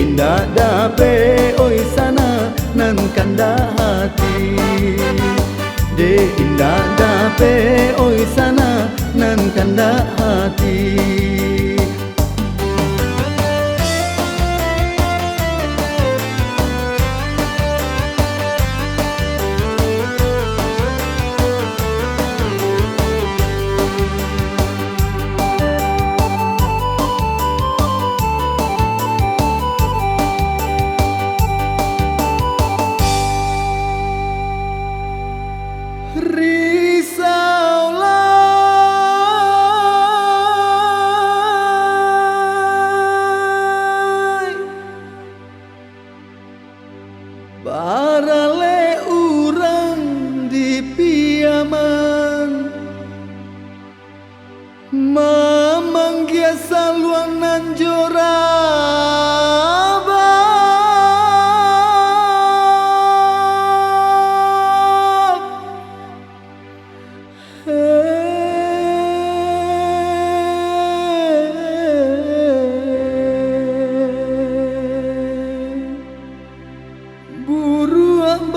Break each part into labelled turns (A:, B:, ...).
A: indah dape oi sana nan kanda hati. De indah dape oi sana nan kanda hati. Barale urang di piaman mamanggia saluang nanjora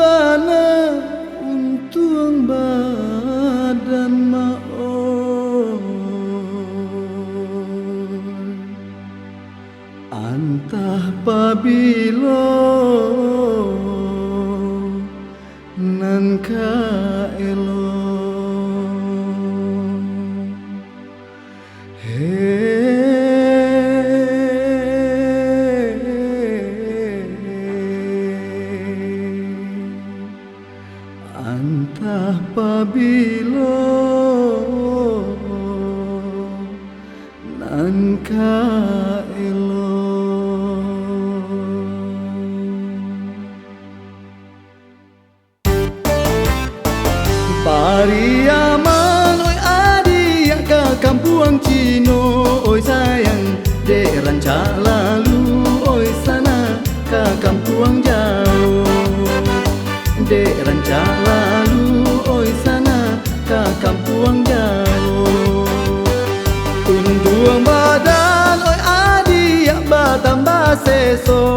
A: bana untung badan maon antah pabilo nan kaelo antah pabilo nan kaelo. Pariaman oi adi ka kampuang Cino oi sayang de ranca lalu oi sana ka kampuang jauh. De ranca lalu oi sana ka kampuang jauh. Unduang badan oi adi yak batambah seso